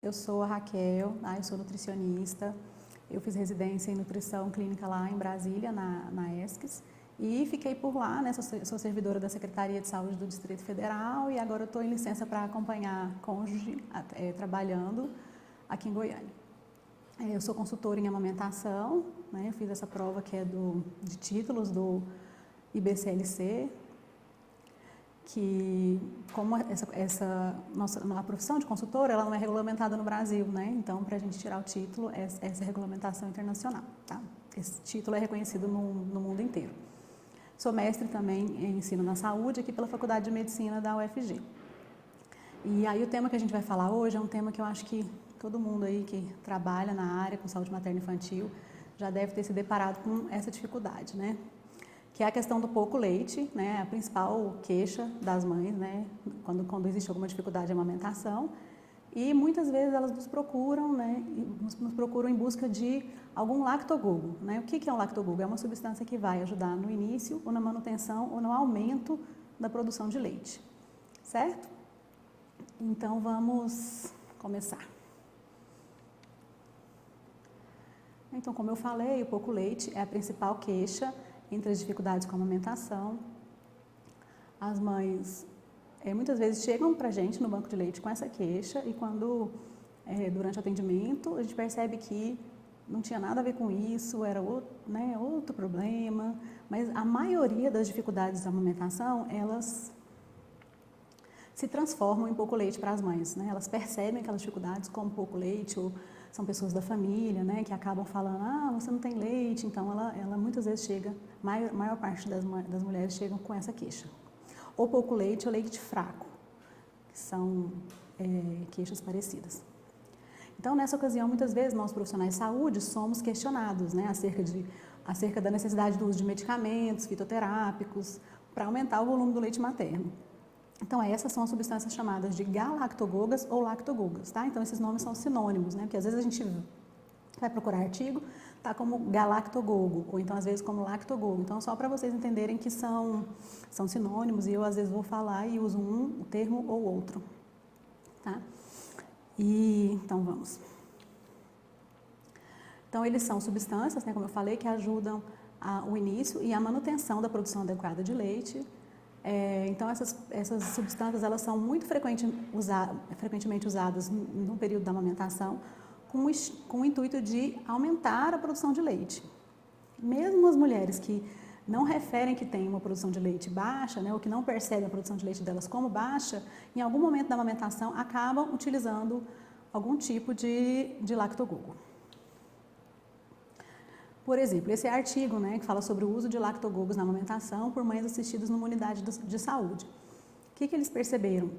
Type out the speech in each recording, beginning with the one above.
Eu sou a Raquel, eu sou nutricionista. Eu fiz residência em nutrição clínica lá em Brasília, na ESCS, e fiquei por lá, né? Sou servidora da Secretaria de Saúde do Distrito Federal e agora estou em licença para acompanhar cônjuge trabalhando aqui em Goiânia. Eu sou consultora em amamentação, né? Eu fiz essa prova que é de títulos do IBCLC, que como a profissão de consultora ela não é regulamentada no Brasil, né? Então, para a gente tirar o título, essa regulamentação internacional, tá? Esse título é reconhecido no mundo inteiro. Sou mestre também em ensino na saúde aqui pela Faculdade de Medicina da UFG. E aí o tema que a gente vai falar hoje é um tema que eu acho que todo mundo aí que trabalha na área com saúde materna e infantil já deve ter se deparado com essa dificuldade, né? Que é a questão do pouco leite, né? A principal queixa das mães, né? Quando existe alguma dificuldade de amamentação. E muitas vezes elas nos procuram, né? Nos procuram em busca de algum lactogogo, né? O que é um lactogogo? É uma substância que vai ajudar no início, ou na manutenção, ou no aumento da produção de leite, certo? Então vamos começar. Então, como eu falei, o pouco leite é a principal queixa entre as dificuldades com a amamentação. As mães muitas vezes chegam para a gente no banco de leite com essa queixa e quando, durante o atendimento, a gente percebe que não tinha nada a ver com isso, era outro problema, mas a maioria das dificuldades da amamentação, elas se transformam em pouco leite para as mães, né? Elas percebem aquelas dificuldades como pouco leite, ou são pessoas da família, né, que acabam falando, você não tem leite, então ela muitas vezes chega, maior parte das mulheres chegam com essa queixa. Ou pouco leite ou leite fraco, que são queixas parecidas. Então, nessa ocasião, muitas vezes, nós profissionais de saúde somos questionados, né, acerca da necessidade do uso de medicamentos fitoterápicos para aumentar o volume do leite materno. Então, essas são as substâncias chamadas de galactogogas ou lactogogas, tá? Então, esses nomes são sinônimos, né? Porque às vezes a gente vai procurar artigo, tá como galactogogo, ou então às vezes como lactogogo. Então, só para vocês entenderem que são sinônimos e eu às vezes vou falar e uso um termo ou outro, tá? Então, vamos. Então, eles são substâncias, né, como eu falei, que ajudam o início e a manutenção da produção adequada de leite. Então, essas substâncias elas são muito frequentemente usadas no período da amamentação com o intuito de aumentar a produção de leite. Mesmo as mulheres que não referem que têm uma produção de leite baixa, né, ou que não percebem a produção de leite delas como baixa, em algum momento da amamentação acabam utilizando algum tipo de lactogogo. Por exemplo, esse artigo, né, que fala sobre o uso de lactogogos na amamentação por mães assistidas numa unidade de saúde. O que eles perceberam?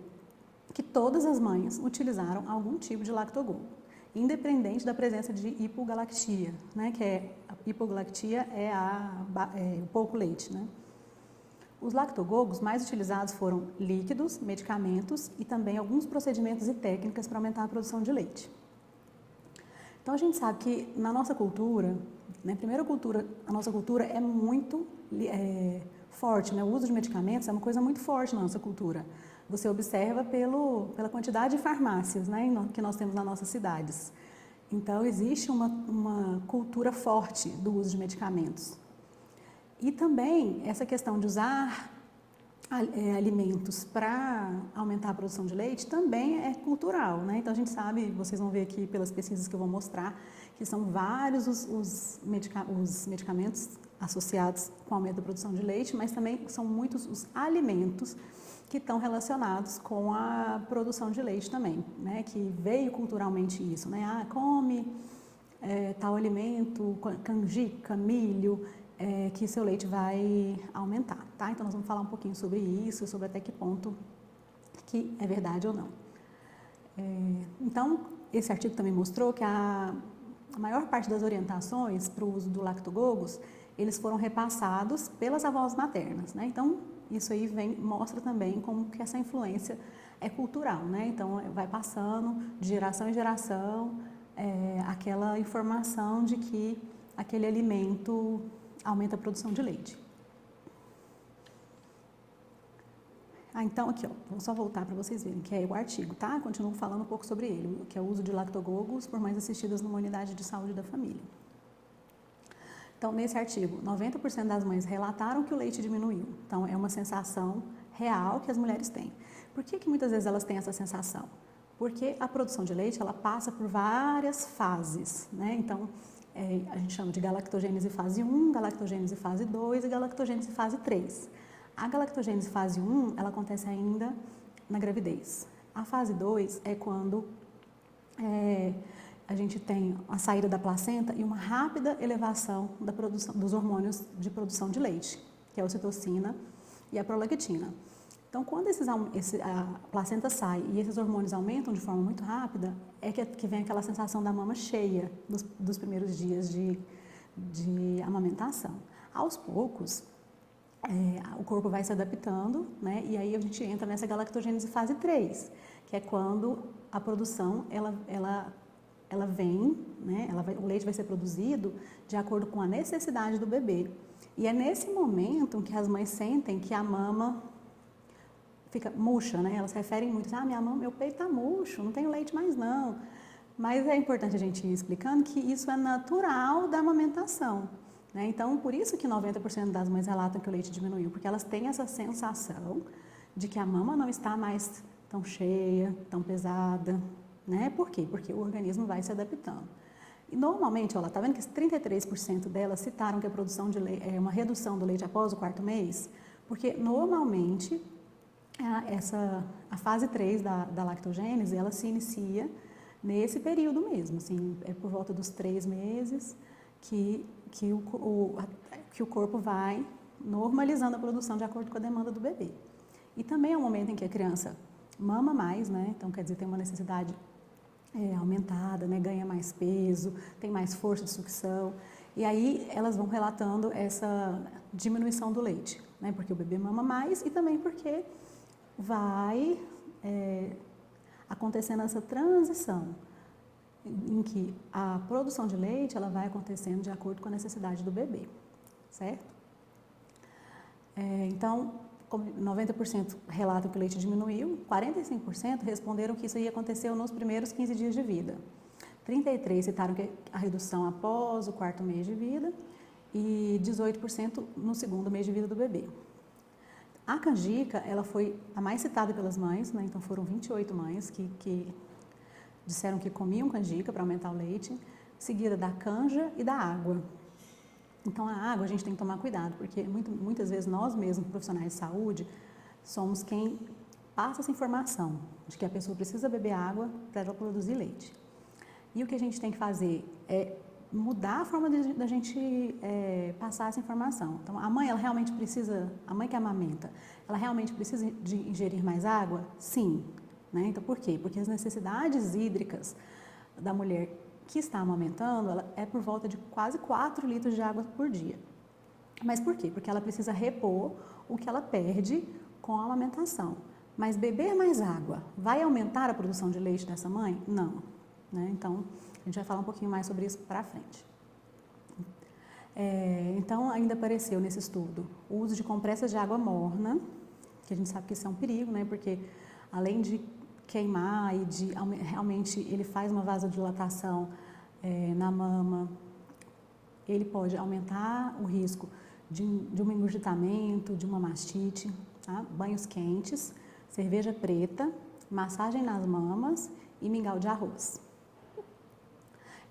Que todas as mães utilizaram algum tipo de lactogogo, independente da presença de hipogalactia, né, a hipogalactia é o pouco leite, né? Os lactogogos mais utilizados foram líquidos, medicamentos e também alguns procedimentos e técnicas para aumentar a produção de leite. Então, a gente sabe que na nossa cultura, né, a nossa cultura é muito forte, né? O uso de medicamentos é uma coisa muito forte na nossa cultura. Você observa pela quantidade de farmácias, né, que nós temos nas nossas cidades. Então, existe uma cultura forte do uso de medicamentos. E também essa questão de usar alimentos para aumentar a produção de leite também é cultural, né? Então a gente sabe, vocês vão ver aqui pelas pesquisas que eu vou mostrar, que são vários os medicamentos associados com o aumento da produção de leite, mas também são muitos os alimentos que estão relacionados com a produção de leite também, né? Que veio culturalmente isso, né? Come tal alimento, canjica, milho, que seu leite vai aumentar, tá? Então, nós vamos falar um pouquinho sobre isso, sobre até que ponto que é verdade ou não. Então, esse artigo também mostrou que a maior parte das orientações para o uso do lactogogos, eles foram repassados pelas avós maternas, né? Então, isso aí mostra também como que essa influência é cultural, né? Então, vai passando de geração em geração aquela informação de que aquele alimento aumenta a produção de leite. Então aqui, ó, vou só voltar para vocês verem, que é o artigo, tá? Continuo falando um pouco sobre ele, que é o uso de lactogogos por mães assistidas numa unidade de saúde da família. Então, nesse artigo, 90% das mães relataram que o leite diminuiu. Então, é uma sensação real que as mulheres têm. Por que muitas vezes elas têm essa sensação? Porque a produção de leite, ela passa por várias fases, né? Então, a gente chama de galactogênese fase 1, galactogênese fase 2 e galactogênese fase 3. A galactogênese fase 1, ela acontece ainda na gravidez. A fase 2 é quando a gente tem a saída da placenta e uma rápida elevação da produção dos hormônios de produção de leite, que é a ocitocina e a prolactina. Então, quando a placenta sai e esses hormônios aumentam de forma muito rápida, é que vem aquela sensação da mama cheia dos primeiros dias de amamentação. Aos poucos, o corpo vai se adaptando, né? E aí a gente entra nessa galactogênese fase 3, que é quando a produção ela vem, né? O leite vai ser produzido de acordo com a necessidade do bebê. E é nesse momento que as mães sentem que a mama fica murcha, né? Elas referem muito, meu peito tá murcho, não tenho leite mais não. Mas é importante a gente ir explicando que isso é natural da amamentação, né? Então, por isso que 90% das mães relatam que o leite diminuiu, porque elas têm essa sensação de que a mama não está mais tão cheia, tão pesada, né? Por quê? Porque o organismo vai se adaptando. E normalmente, olha, tá vendo que 33% delas citaram que a produção de leite é uma redução do leite após o 4º mês? Porque normalmente a fase 3 da lactogênese, ela se inicia nesse período mesmo, assim, é por volta dos 3 meses que o corpo vai normalizando a produção de acordo com a demanda do bebê. E também é um momento em que a criança mama mais, né? Então, quer dizer, tem uma necessidade aumentada, né? Ganha mais peso, tem mais força de sucção. E aí elas vão relatando essa diminuição do leite, né? Porque o bebê mama mais e também porque vai acontecendo essa transição em que a produção de leite ela vai acontecendo de acordo com a necessidade do bebê, certo? Então, 90% relatam que o leite diminuiu, 45% responderam que isso aí aconteceu nos primeiros 15 dias de vida. 33% citaram que a redução após o 4º mês de vida e 18% no 2º mês de vida do bebê. A canjica, ela foi a mais citada pelas mães, né? Então foram 28 mães que disseram que comiam canjica para aumentar o leite, seguida da canja e da água. Então a água a gente tem que tomar cuidado, porque muitas vezes nós mesmos, profissionais de saúde, somos quem passa essa informação de que a pessoa precisa beber água para ela produzir leite. E o que a gente tem que fazer é mudar a forma da gente passar essa informação. Então, a mãe que amamenta, ela realmente precisa de ingerir mais água? Sim. Né? Então, por quê? Porque as necessidades hídricas da mulher que está amamentando, ela é por volta de quase 4 litros de água por dia. Mas por quê? Porque ela precisa repor o que ela perde com a amamentação. Mas beber mais água vai aumentar a produção de leite dessa mãe? Não. Né? Então, a gente vai falar um pouquinho mais sobre isso para frente. Então, ainda apareceu nesse estudo o uso de compressas de água morna, que a gente sabe que isso é um perigo, né? Porque além de queimar e realmente ele faz uma vasodilatação na mama, ele pode aumentar o risco de um engurgitamento, de uma mastite, tá? Banhos quentes, cerveja preta, massagem nas mamas e mingau de arroz.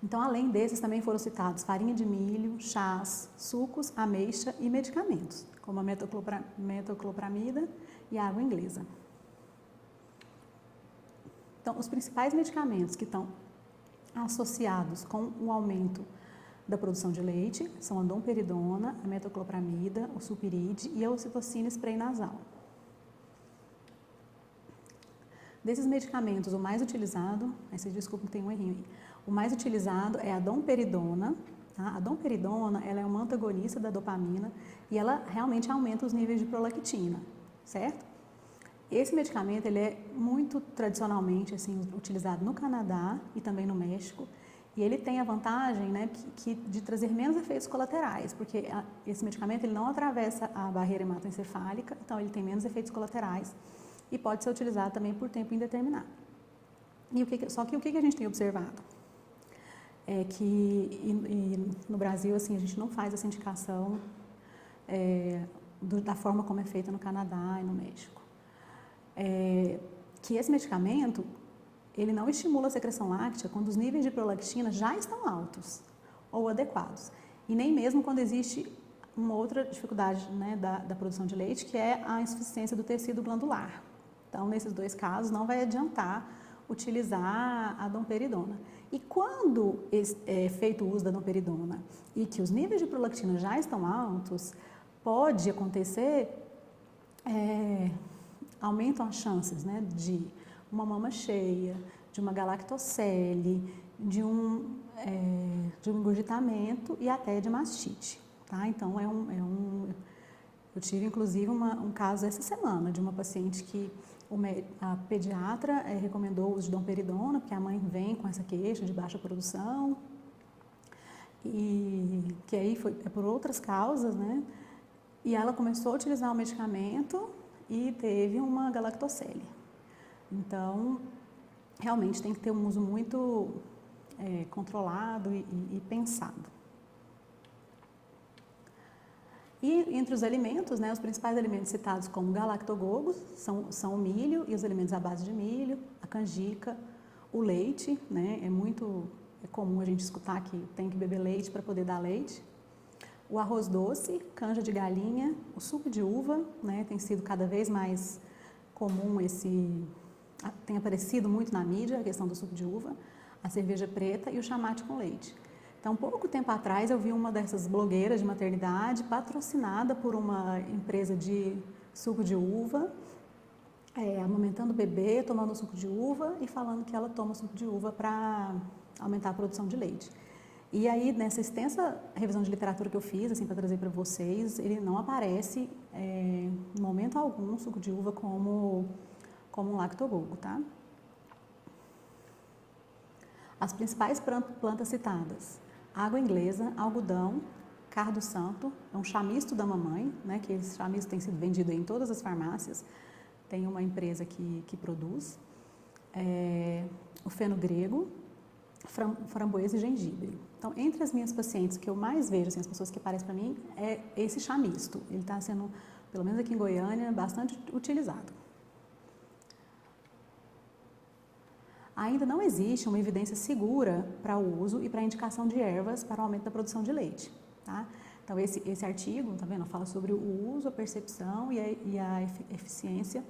Então, além desses, também foram citados farinha de milho, chás, sucos, ameixa e medicamentos, como a metoclopramida e a água inglesa. Então, os principais medicamentos que estão associados com o aumento da produção de leite são a domperidona, a metoclopramida, o sulpiride e a ocitocina spray nasal. Desses medicamentos, o mais utilizado, vocês desculpem que tem um errinho aí, o mais utilizado é a domperidona. Tá? A domperidona ela é uma antagonista da dopamina e ela realmente aumenta os níveis de prolactina, certo? Esse medicamento ele é muito tradicionalmente assim, utilizado no Canadá e também no México E ele tem a vantagem, né, de trazer menos efeitos colaterais, porque esse medicamento ele não atravessa a barreira hematoencefálica, então ele tem menos efeitos colaterais e pode ser utilizado também por tempo indeterminado. Só que o que a gente tem observado? É que no Brasil, assim, a gente não faz essa indicação da forma como é feita no Canadá e no México. Que esse medicamento, ele não estimula a secreção láctea quando os níveis de prolactina já estão altos ou adequados. E nem mesmo quando existe uma outra dificuldade, né, da produção de leite, que é a insuficiência do tecido glandular. Então, nesses dois casos, não vai adiantar utilizar a domperidona. E quando é feito o uso da domperidona e que os níveis de prolactina já estão altos, pode acontecer, aumentam as chances, né, de uma mama cheia, de uma galactocele, de um engurgitamento e até de mastite, tá? Então, eu tive, inclusive, um caso essa semana de uma paciente que a pediatra recomendou o uso de domperidona, porque a mãe vem com essa queixa de baixa produção, e que aí foi por outras causas, né? E ela começou a utilizar o medicamento e teve uma galactocele. Então, realmente tem que ter um uso muito controlado e pensado. E entre os alimentos, né, os principais alimentos citados como galactogogos são o milho e os alimentos à base de milho, a canjica, o leite, né, é comum a gente escutar que tem que beber leite para poder dar leite, o arroz doce, canja de galinha, o suco de uva, né, tem sido cada vez mais comum tem aparecido muito na mídia a questão do suco de uva, a cerveja preta e o chamate com leite. Então, pouco tempo atrás, eu vi uma dessas blogueiras de maternidade patrocinada por uma empresa de suco de uva, amamentando o bebê, tomando suco de uva e falando que ela toma suco de uva para aumentar a produção de leite. E aí, nessa extensa revisão de literatura que eu fiz, assim, para trazer para vocês, ele não aparece, em momento algum, suco de uva como um lactogogo, tá? As principais plantas citadas: água inglesa, algodão, cardo santo, é um chamisto da mamãe, né, que esse chamisto tem sido vendido em todas as farmácias, tem uma empresa que produz, o feno grego, framboesa e gengibre. Então, entre as minhas pacientes, que eu mais vejo, assim, as pessoas que aparecem para mim, é esse chamisto. Ele está sendo, pelo menos aqui em Goiânia, bastante utilizado. Ainda não existe uma evidência segura para o uso e para a indicação de ervas para o aumento da produção de leite, tá? Então, esse artigo, tá vendo? Fala sobre o uso, a percepção e a eficiência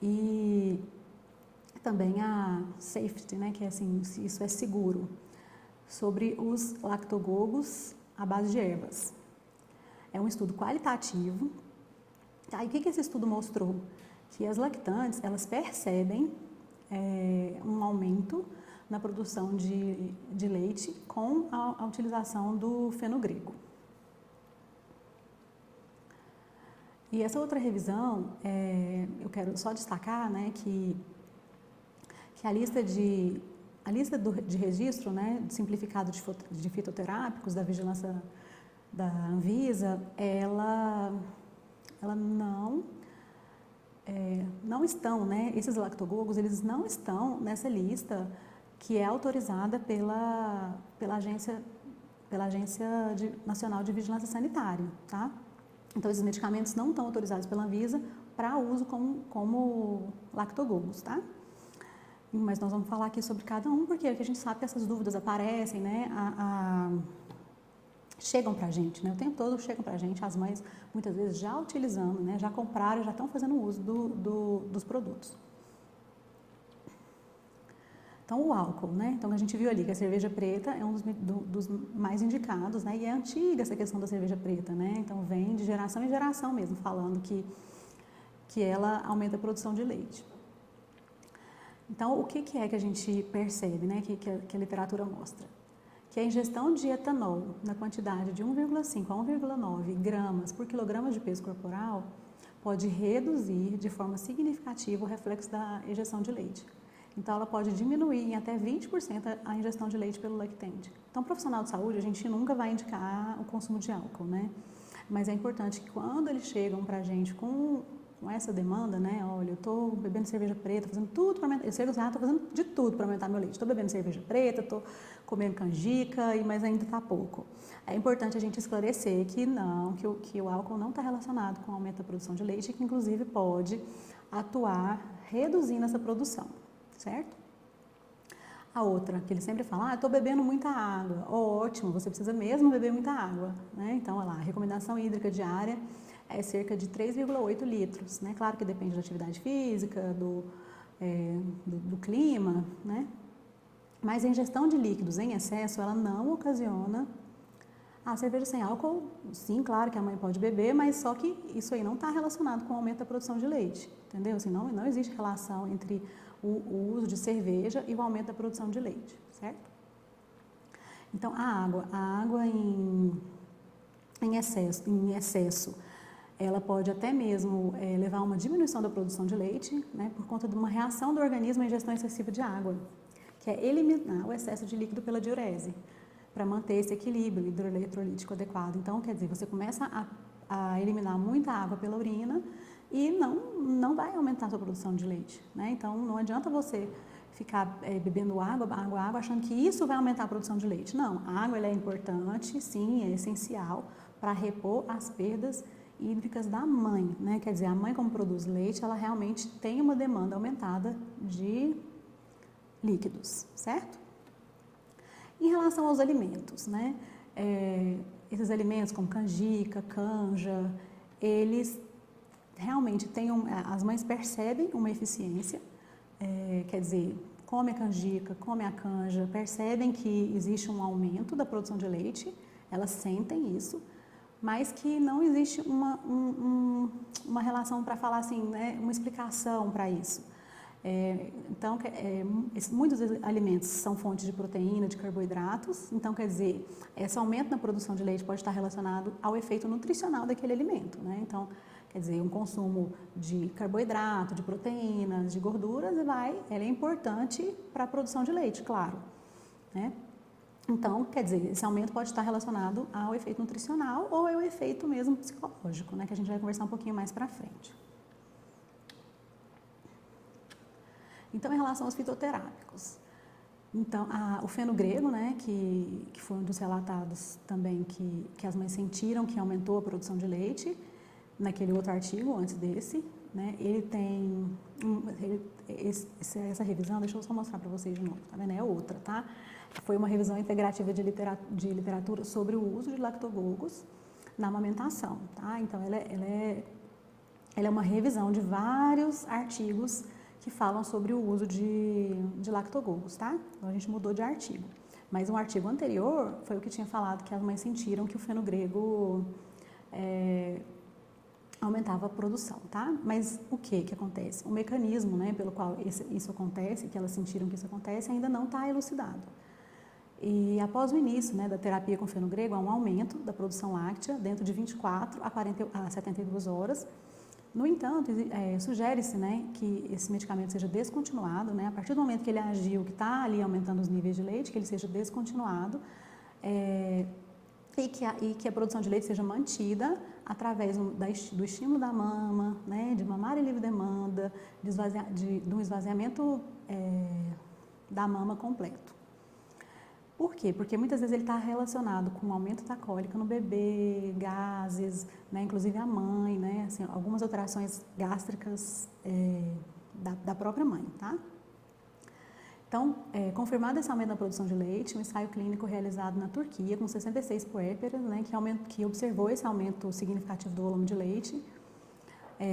e também a safety, né? Que é assim, se isso é seguro, sobre os lactogogos à base de ervas. É um estudo qualitativo, tá? E o que esse estudo mostrou? Que as lactantes, elas percebem um aumento na produção de leite com a utilização do feno grego. E essa outra revisão, eu quero só destacar, né, que a lista de registro, né, simplificado de fitoterápicos da vigilância da Anvisa, ela não estão, né, esses lactogogos, eles não estão nessa lista que é autorizada pela Agência Nacional de Vigilância Sanitária, tá? Então, esses medicamentos não estão autorizados pela Anvisa para uso como lactogogos, tá? Mas nós vamos falar aqui sobre cada um, porque a gente sabe que essas dúvidas aparecem, né, chegam para a gente, né, o tempo todo chegam para a gente, as mães muitas vezes já utilizando, né, já compraram, já estão fazendo uso dos produtos. Então, o álcool, né, então a gente viu ali que a cerveja preta é um dos mais indicados, né, e é antiga essa questão da cerveja preta, né, então vem de geração em geração mesmo, falando que ela aumenta a produção de leite. Então, o que é que a gente percebe, né, que a literatura mostra? Que a ingestão de etanol na quantidade de 1,5 a 1,9 gramas por quilograma de peso corporal pode reduzir de forma significativa o reflexo da ejeção de leite. Então, ela pode diminuir em até 20% a ingestão de leite pelo lactente. Então, profissional de saúde, a gente nunca vai indicar o consumo de álcool, né? Mas é importante que quando eles chegam para a gente com essa demanda, né? Olha, eu estou bebendo cerveja preta, fazendo tudo para aumentar, eu sei usar, estou fazendo de tudo para aumentar meu leite. Estou bebendo cerveja preta, estou comendo canjica, mas ainda está pouco. É importante a gente esclarecer que não, que o álcool não está relacionado com o aumento da produção de leite, que inclusive pode atuar reduzindo essa produção, certo? A outra, que ele sempre fala, estou bebendo muita água. Ótimo, você precisa mesmo beber muita água, né? Então, olha lá, a recomendação hídrica diária é cerca de 3,8 litros, né? Claro que depende da atividade física, do clima, né? Mas a ingestão de líquidos em excesso, ela não ocasiona a cerveja sem álcool. Sim, claro que a mãe pode beber, mas só que isso aí não está relacionado com o aumento da produção de leite, entendeu? Assim, não existe relação entre o uso de cerveja e o aumento da produção de leite, certo? Então, a água em excesso, ela pode até mesmo levar a uma diminuição da produção de leite, né, por conta de uma reação do organismo à ingestão excessiva de água, que é eliminar o excesso de líquido pela diurese, para manter esse equilíbrio hidroeletrolítico adequado. Então, quer dizer, você começa a eliminar muita água pela urina e não vai aumentar a sua produção de leite, né? Então, não adianta você ficar bebendo água, achando que isso vai aumentar a produção de leite. Não, a água ela é importante, sim, é essencial para repor as perdas hídricas da mãe, né? Quer dizer, a mãe, como produz leite, ela realmente tem uma demanda aumentada de líquidos, certo? Em relação aos alimentos, né? Esses alimentos como canjica, canja, eles realmente as mães percebem uma eficiência, quer dizer, come a canjica, come a canja, percebem que existe um aumento da produção de leite, elas sentem isso, mas que não existe uma relação para falar assim, né, uma explicação para isso. Então, muitos alimentos são fontes de proteína, de carboidratos, então, quer dizer, esse aumento na produção de leite pode estar relacionado ao efeito nutricional daquele alimento, né? Então, quer dizer, um consumo de carboidrato, de proteínas, de gorduras, ela é importante para a produção de leite, claro, né? Então, quer dizer, esse aumento pode estar relacionado ao efeito nutricional ou ao efeito mesmo psicológico, né? Que a gente vai conversar um pouquinho mais para frente. Então, em relação aos fitoterápicos, então, o fenogrego, né, que foi um dos relatados também que as mães sentiram que aumentou a produção de leite, naquele outro artigo, antes desse, né, ele tem, essa revisão, deixa eu só mostrar para vocês de novo, tá vendo? É outra, tá? Foi uma revisão integrativa de literatura sobre o uso de lactogogos na amamentação, tá? Então, ela é uma revisão de vários artigos que falam sobre o uso de lactogogos, tá? Então, a gente mudou de artigo. Mas um artigo anterior foi o que tinha falado que as mães sentiram que o fenogrego aumentava a produção, tá? Mas o que acontece? O mecanismo, né, pelo qual isso acontece, que elas sentiram que isso acontece, ainda não está elucidado. E após o início, né, da terapia com fenogrego, há um aumento da produção láctea dentro de 24 a 72 horas. No entanto, sugere-se, né, que esse medicamento seja descontinuado, né, a partir do momento que ele agiu, que está ali aumentando os níveis de leite, que ele seja descontinuado e que a produção de leite seja mantida através do estímulo da mama, né, de mamar em livre demanda, de um esvaziamento da mama completo. Por quê? Porque muitas vezes ele está relacionado com o aumento da cólica no bebê, gases, né, inclusive a mãe, né, assim, algumas alterações gástricas da própria mãe, tá? Então, confirmado esse aumento da produção de leite, um ensaio clínico realizado na Turquia com 66 puérperas, né, que observou esse aumento significativo do volume de leite,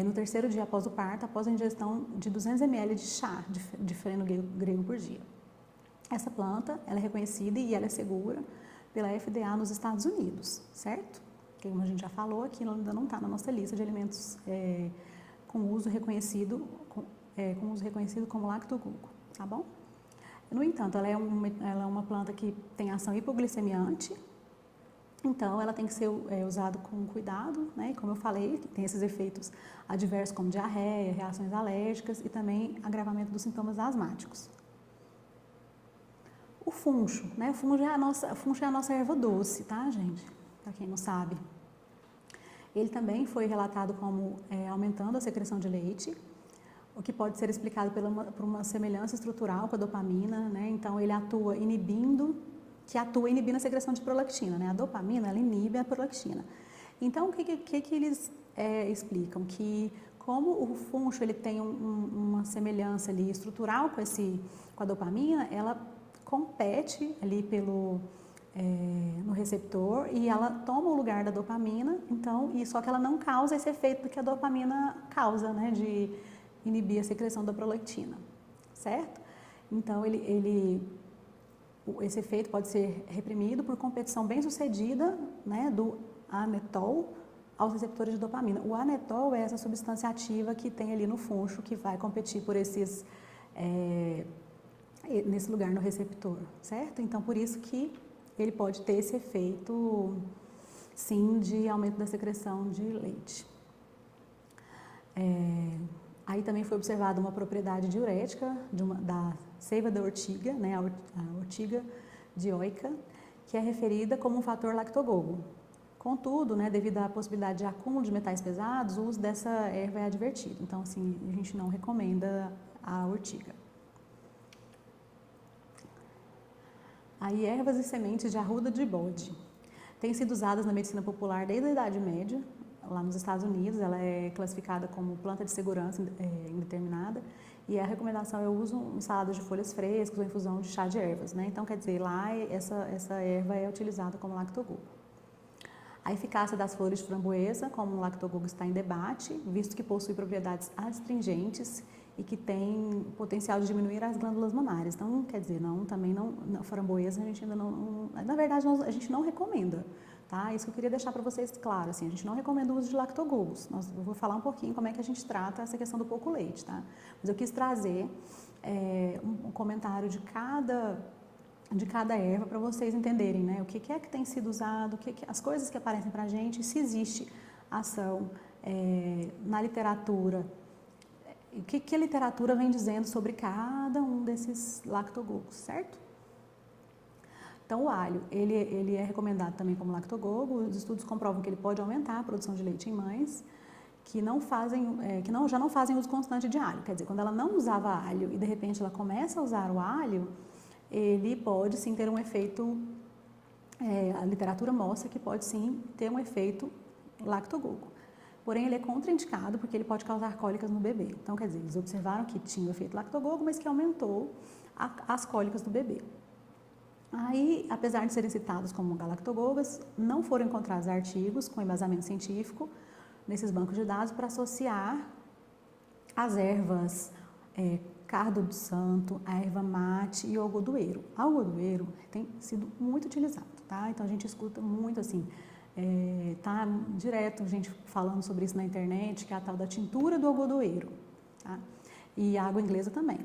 no terceiro dia após o parto, após a ingestão de 200 ml de chá de fenogrego por dia. Essa planta, ela é reconhecida e ela é segura pela FDA nos Estados Unidos, certo? Que, como a gente já falou, aqui ainda não está na nossa lista de alimentos com uso reconhecido como lactogogo, tá bom? No entanto, ela é uma planta que tem ação hipoglicemiante, Então, ela tem que ser usada com cuidado, né? Como eu falei, tem esses efeitos adversos como diarreia, reações alérgicas e também agravamento dos sintomas asmáticos. O funcho, né? O funcho é a nossa erva doce, tá, gente? Para quem não sabe. Ele também foi relatado como aumentando a secreção de leite, o que pode ser explicado por uma semelhança estrutural com a dopamina, né? Então, ele atua inibindo a secreção de prolactina, né? A dopamina, ela inibe a prolactina. Então, o que eles explicam? Que como o funcho ele tem uma semelhança ali estrutural com a dopamina, ela compete ali no receptor e ela toma o lugar da dopamina, então, só que ela não causa esse efeito que a dopamina causa, né? De inibir a secreção da prolactina, certo? Então, esse efeito pode ser reprimido por competição bem sucedida, né, do anetol aos receptores de dopamina. O anetol é essa substância ativa que tem ali no funcho que vai competir por nesse lugar no receptor, certo? Então, por isso que ele pode ter esse efeito, sim, de aumento da secreção de leite. Aí também foi observada uma propriedade diurética da seiva da ortiga, né, a ortiga dioica, que é referida como um fator lactogogo. Contudo, né, devido à possibilidade de acúmulo de metais pesados, o uso dessa erva é advertido. Então, assim, a gente não recomenda a ortiga. Aí, ervas e sementes de arruda de bode. Têm sido usadas na medicina popular desde a Idade Média. Lá nos Estados Unidos, ela é classificada como planta de segurança indeterminada e a recomendação é o uso em saladas de folhas frescas ou infusão de chá de ervas, né? Então, quer dizer, lá essa erva é utilizada como lactogogo. A eficácia das flores de framboesa como lactogogo está em debate, visto que possui propriedades astringentes e que tem potencial de diminuir as glândulas mamárias. Então, quer dizer, framboesa a gente ainda não, na verdade, a gente não recomenda. Tá? Isso que eu queria deixar para vocês claro, assim, a gente não recomenda o uso de lactogogos. Eu vou falar um pouquinho como é que a gente trata essa questão do pouco leite, tá? Mas eu quis trazer um comentário de cada erva para vocês entenderem, né? O que é que tem sido usado, as coisas que aparecem para a gente, se existe ação na literatura, o que a literatura vem dizendo sobre cada um desses lactogogos, certo? Então, o alho, ele é recomendado também como lactogogo. Os estudos comprovam que ele pode aumentar a produção de leite em mães que já não fazem uso constante de alho. Quer dizer, quando ela não usava alho e de repente ela começa a usar o alho, ele pode sim ter um efeito, a literatura mostra que pode sim ter um efeito lactogogo. Porém, ele é contraindicado porque ele pode causar cólicas no bebê. Então, quer dizer, eles observaram que tinha o efeito lactogogo, mas que aumentou as cólicas do bebê. Aí, apesar de serem citados como galactogogas, não foram encontrados artigos com embasamento científico nesses bancos de dados para associar as ervas cardo de santo, a erva mate e o algodoeiro. O algodoeiro tem sido muito utilizado, tá? Então, a gente escuta muito, assim, tá direto a gente falando sobre isso na internet, que é a tal da tintura do algodoeiro, tá? E a água inglesa também.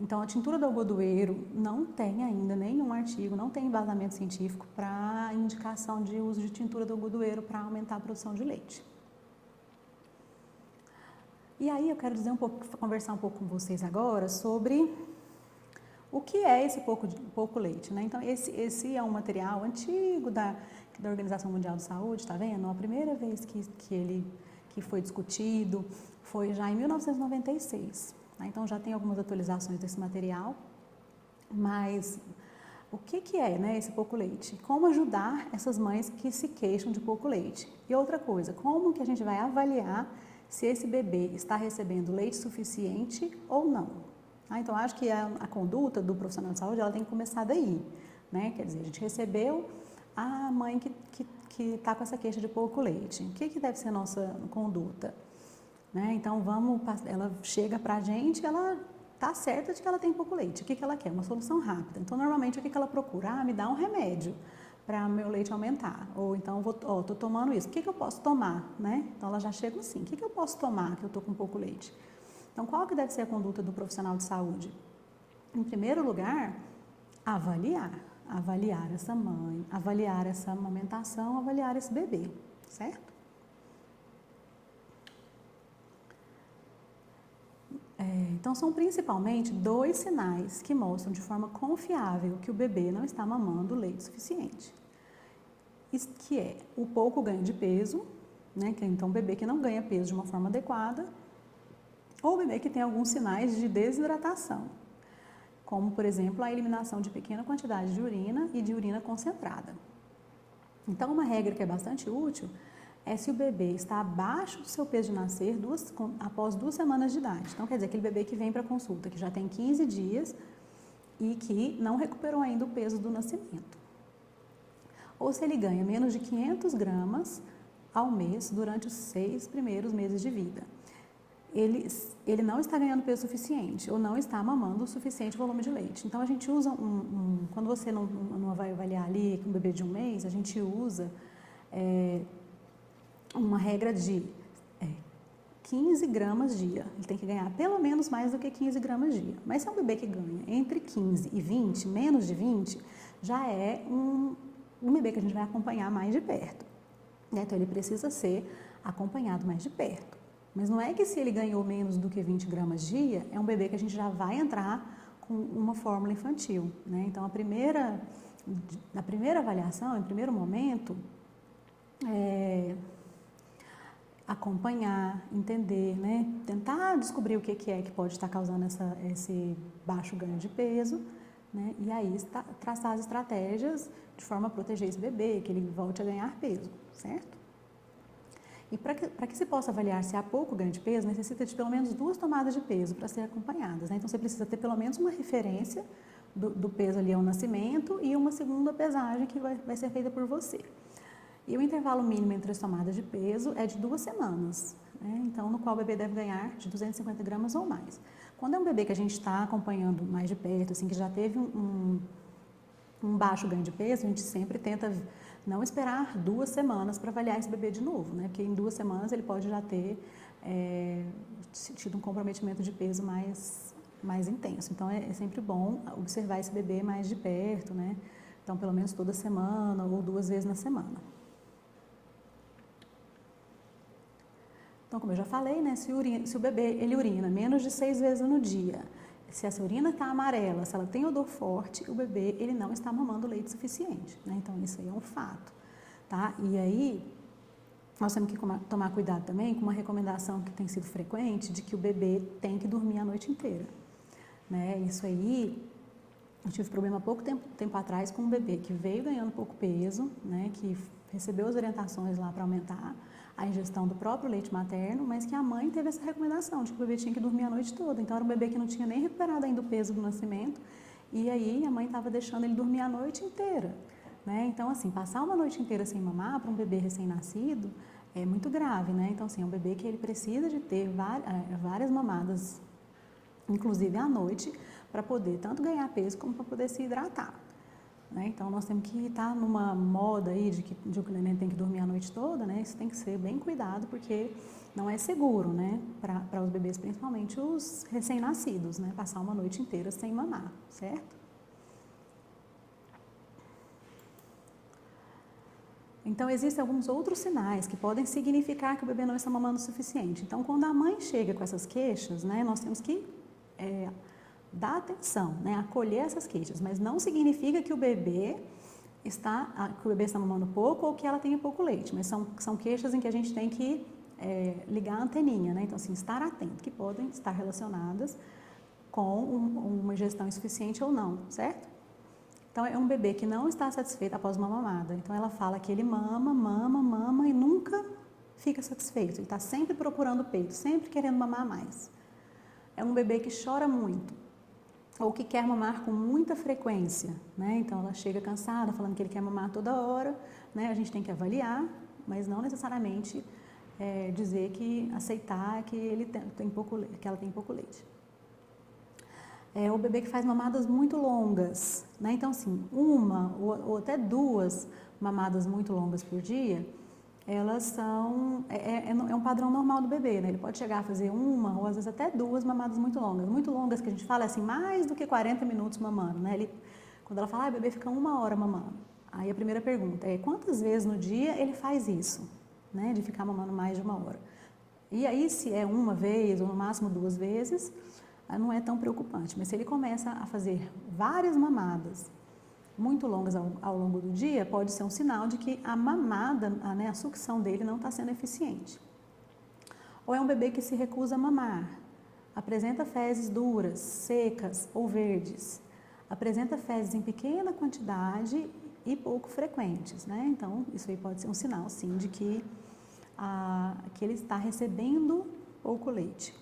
Então, a tintura do algodoeiro não tem ainda nenhum artigo, não tem embasamento científico para indicação de uso de tintura do algodoeiro para aumentar a produção de leite. E aí eu quero conversar um pouco com vocês agora sobre o que é esse pouco leite, né? Então, esse é um material antigo da Organização Mundial de Saúde, tá vendo? A primeira vez que foi discutido foi já em 1996. Então, já tem algumas atualizações desse material, mas o que é, né, esse pouco leite? Como ajudar essas mães que se queixam de pouco leite? E outra coisa, como que a gente vai avaliar se esse bebê está recebendo leite suficiente ou não? Então, acho que a conduta do profissional de saúde ela tem que começar daí, né? Quer dizer, a gente recebeu a mãe que está com essa queixa de pouco leite. O que deve ser a nossa conduta? Né? Então, ela chega para a gente, ela está certa de que ela tem pouco leite. O que ela quer? Uma solução rápida. Então, normalmente, o que ela procura? Me dá um remédio para meu leite aumentar. Ou então, estou tomando isso. O que eu posso tomar? Né? Então, ela já chega assim. O que eu posso tomar que eu estou com pouco leite? Então, qual que deve ser a conduta do profissional de saúde? Em primeiro lugar, avaliar. avaliar essa mãe, avaliar essa amamentação, avaliar esse bebê, certo? Então, são principalmente 2 sinais que mostram de forma confiável que o bebê não está mamando leite suficiente. Isso que é o pouco ganho de peso, né? Então, o bebê que não ganha peso de uma forma adequada, ou o bebê que tem alguns sinais de desidratação, como, por exemplo, a eliminação de pequena quantidade de urina e de urina concentrada. Então, uma regra que é bastante útil é se o bebê está abaixo do seu peso de nascer após 2 semanas de idade. Então, quer dizer, aquele bebê que vem para a consulta, que já tem 15 dias e que não recuperou ainda o peso do nascimento. Ou se ele ganha menos de 500 gramas ao mês durante os 6 primeiros meses de vida. Ele não está ganhando peso suficiente ou não está mamando o suficiente volume de leite. Então, a gente usa quando você não vai avaliar ali com um bebê de 1 mês, a gente usa uma regra de 15 gramas dia. Ele tem que ganhar pelo menos mais do que 15 gramas dia. Mas se é um bebê que ganha entre 15 e 20, menos de 20, já é um bebê que a gente vai acompanhar mais de perto. Então, ele precisa ser acompanhado mais de perto. Mas não é que se ele ganhou menos do que 20 gramas dia, é um bebê que a gente já vai entrar com uma fórmula infantil, né? Então, na primeira avaliação, em primeiro momento, acompanhar, entender, né? Tentar descobrir o que é que pode estar causando esse baixo ganho de peso, né? E aí traçar as estratégias de forma a proteger esse bebê, que ele volte a ganhar peso, certo? E para que se possa avaliar se há pouco ganho de peso, necessita de pelo menos 2 tomadas de peso para serem acompanhadas, né? Então, você precisa ter pelo menos uma referência do peso ali ao nascimento e uma segunda pesagem que vai ser feita por você. E o intervalo mínimo entre as tomadas de peso é de 2 semanas, né? Então, no qual o bebê deve ganhar de 250 gramas ou mais. Quando é um bebê que a gente está acompanhando mais de perto, assim, que já teve um baixo ganho de peso, a gente sempre tenta não esperar 2 semanas para avaliar esse bebê de novo, né? Porque em 2 semanas ele pode já ter tido um comprometimento de peso mais intenso. Então, é sempre bom observar esse bebê mais de perto, né? Então, pelo menos toda semana ou 2 vezes na semana. Então, como eu já falei, né? Se o bebê ele urina menos de 6 vezes no dia, se essa urina está amarela, se ela tem odor forte, o bebê ele não está mamando leite suficiente, né? Então, isso aí é um fato, tá? E aí, nós temos que tomar cuidado também com uma recomendação que tem sido frequente de que o bebê tem que dormir a noite inteira, né? Isso aí, eu tive problema há pouco tempo atrás com um bebê que veio ganhando pouco peso, né? Que recebeu as orientações lá para aumentar a ingestão do próprio leite materno, mas que a mãe teve essa recomendação de que o bebê tinha que dormir a noite toda. Então, era um bebê que não tinha nem recuperado ainda o peso do nascimento, e aí a mãe estava deixando ele dormir a noite inteira, né? Então, assim, passar uma noite inteira sem mamar para um bebê recém-nascido é muito grave, né? Então, assim, é um bebê que ele precisa de ter várias mamadas, inclusive à noite, para poder tanto ganhar peso como para poder se hidratar, né? Então, nós temos que estar numa moda aí de que o neném tem que dormir a noite toda, né? Isso tem que ser bem cuidado, porque não é seguro, né? Para os bebês, principalmente os recém-nascidos, né? Passar uma noite inteira sem mamar, certo? Então, existem alguns outros sinais que podem significar que o bebê não está mamando o suficiente. Então, quando a mãe chega com essas queixas, né? Nós temos que dar atenção, né, acolher essas queixas, mas não significa que o bebê está mamando pouco ou que ela tenha pouco leite, mas são queixas em que a gente tem que ligar a anteninha, né? Então, assim, estar atento, que podem estar relacionadas com uma ingestão insuficiente ou não, certo? Então, é um bebê que não está satisfeito após uma mamada. Então, ela fala que ele mama e nunca fica satisfeito. Ele está sempre procurando o peito, sempre querendo mamar mais. É um bebê que chora muito, ou que quer mamar com muita frequência, né? Então, ela chega cansada, falando que ele quer mamar toda hora, né? A gente tem que avaliar, mas não necessariamente aceitar que ela tem pouco leite. É o bebê que faz mamadas muito longas, né? Então, assim, uma ou até 2 mamadas muito longas por dia, elas são, é um padrão normal do bebê, né? Ele pode chegar a fazer 1 ou às vezes até 2 mamadas muito longas que a gente fala assim, mais do que 40 minutos mamando, né? Quando ela fala, o bebê fica 1 hora mamando. Aí a primeira pergunta é, quantas vezes no dia ele faz isso, né, de ficar mamando mais de 1 hora? E aí, se é uma vez ou no máximo 2 vezes, não é tão preocupante. Mas se ele começa a fazer várias mamadas muito longas ao longo do dia, pode ser um sinal de que a mamada, né, a sucção dele não está sendo eficiente. Ou é um bebê que se recusa a mamar, apresenta fezes duras, secas ou verdes, apresenta fezes em pequena quantidade e pouco frequentes, né? Então, isso aí pode ser um sinal, sim, de que ele está recebendo pouco leite.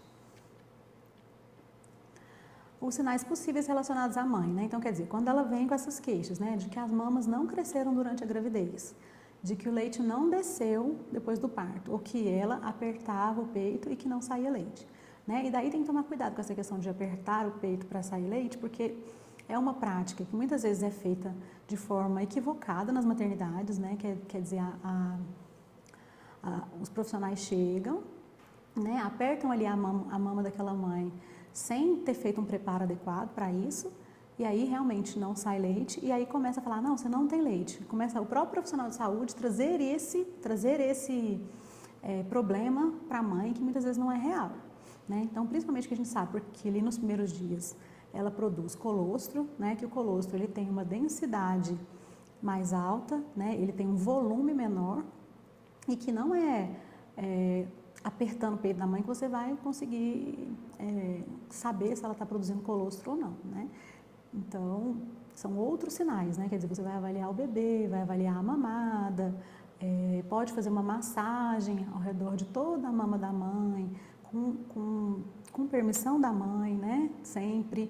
Os sinais possíveis relacionados à mãe, né? Então, quer dizer, quando ela vem com essas queixas, né, de que as mamas não cresceram durante a gravidez, de que o leite não desceu depois do parto, ou que ela apertava o peito e que não saía leite, né? E daí tem que tomar cuidado com essa questão de apertar o peito para sair leite, porque é uma prática que muitas vezes é feita de forma equivocada nas maternidades, né? Quer dizer, os profissionais chegam, né, apertam ali a mama daquela mãe sem ter feito um preparo adequado para isso, e aí realmente não sai leite, e aí começa a falar, não, você não tem leite. Começa o próprio profissional de saúde trazer esse problema para a mãe, que muitas vezes não é real, né? Então, principalmente que a gente sabe, porque ali nos primeiros dias ela produz colostro, né, que o colostro ele tem uma densidade mais alta, né, ele tem um volume menor, e que não é apertando o peito da mãe que você vai conseguir saber se ela está produzindo colostro ou não, né? Então, são outros sinais, né? Quer dizer, você vai avaliar o bebê, vai avaliar a mamada, pode fazer uma massagem ao redor de toda a mama da mãe, com permissão da mãe, né? Sempre.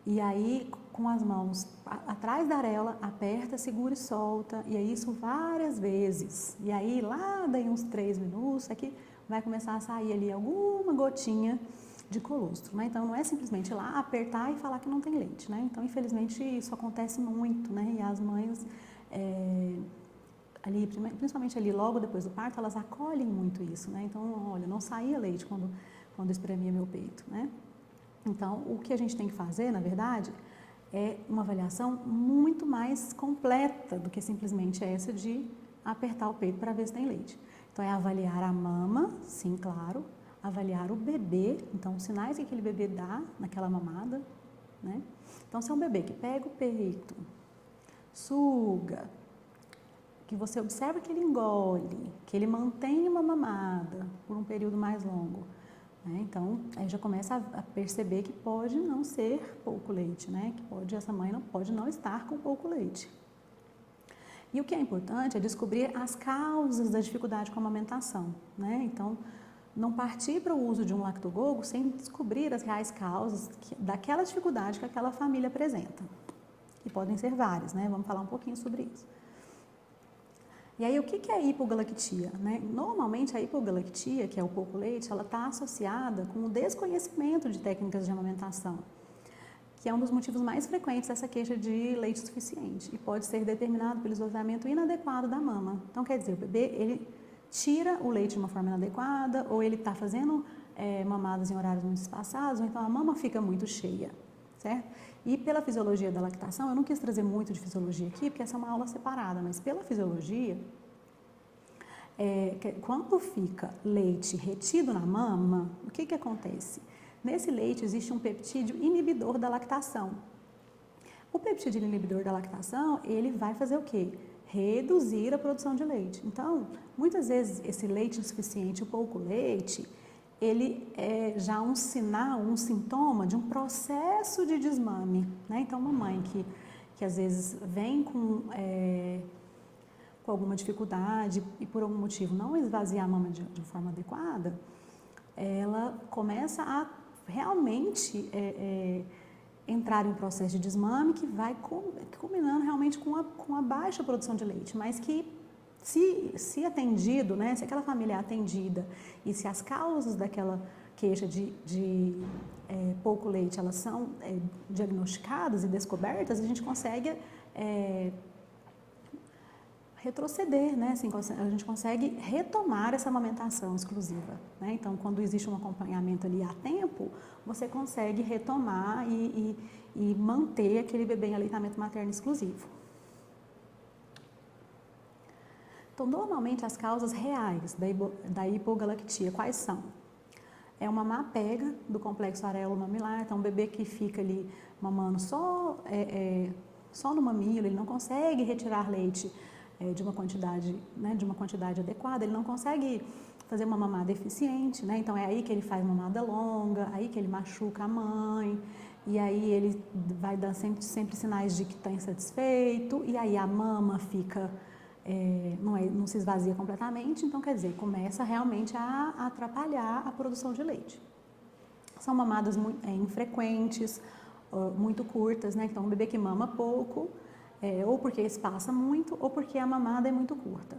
E aí, com as mãos atrás da areola, aperta, segura e solta, e aí isso várias vezes. E aí, lá daí uns 3 minutos, é que vai começar a sair ali alguma gotinha de colostro, né? Então, não é simplesmente ir lá apertar e falar que não tem leite, né? Então, infelizmente, isso acontece muito, né? E as mães, ali, principalmente ali logo depois do parto, elas acolhem muito isso, né? Então, olha, não saía leite quando espremia meu peito, né? Então, o que a gente tem que fazer, na verdade, é uma avaliação muito mais completa do que simplesmente essa de apertar o peito para ver se tem leite. Então, é avaliar a mama, sim, claro, avaliar o bebê, então, os sinais que aquele bebê dá naquela mamada, né? Então, se é um bebê que pega o peito, suga, que você observa que ele engole, que ele mantém uma mamada por um período mais longo, né? Então, aí já começa a perceber que pode não ser pouco leite, né? Que essa mãe pode não estar com pouco leite. E o que é importante é descobrir as causas da dificuldade com a amamentação, né? Então, não partir para o uso de um lactogogo sem descobrir as reais causas daquela dificuldade que aquela família apresenta. E podem ser várias, né? Vamos falar um pouquinho sobre isso. E aí, o que é a hipogalactia, né? Normalmente, a hipogalactia, que é o pouco leite, ela está associada com o desconhecimento de técnicas de amamentação, que é um dos motivos mais frequentes dessa queixa de leite suficiente, e pode ser determinado pelo esvaziamento inadequado da mama. Então, quer dizer, o bebê, ele tira o leite de uma forma inadequada, ou ele está fazendo mamadas em horários muito espaçados, ou então a mama fica muito cheia, certo? E pela fisiologia da lactação, eu não quis trazer muito de fisiologia aqui, porque essa é uma aula separada, mas pela fisiologia, quando fica leite retido na mama, o que acontece? Nesse leite existe um peptídeo inibidor da lactação. O peptídeo inibidor da lactação, ele vai fazer o quê? Reduzir a produção de leite. Então, muitas vezes esse leite insuficiente, o pouco leite, ele é já um sinal, um sintoma de um processo de desmame, né? Então, uma mãe que às vezes vem com alguma dificuldade e por algum motivo não esvazia a mama de forma adequada, ela começa a realmente entrar em um processo de desmame que vai culminando realmente com a baixa produção de leite, mas que se atendido, né, se aquela família é atendida e se as causas daquela queixa de pouco leite, elas são diagnosticadas e descobertas, a gente consegue retroceder, né? Assim, a gente consegue retomar essa amamentação exclusiva, né? Então, quando existe um acompanhamento ali a tempo, você consegue retomar e manter aquele bebê em aleitamento materno exclusivo. Então, normalmente, as causas reais da hipogalactia, quais são? É uma má pega do complexo areolo-mamilar, então, um bebê que fica ali mamando só no mamilo, ele não consegue retirar leite de uma quantidade, né, de uma quantidade adequada, ele não consegue fazer uma mamada eficiente, né? Então é aí que ele faz mamada longa, aí que ele machuca a mãe, e aí ele vai dar sempre sinais de que está insatisfeito, e aí a mama fica, não se esvazia completamente, então quer dizer, começa realmente a atrapalhar a produção de leite. São mamadas infrequentes, muito curtas, né? Então um bebê que mama pouco, ou porque espaça muito, ou porque a mamada é muito curta.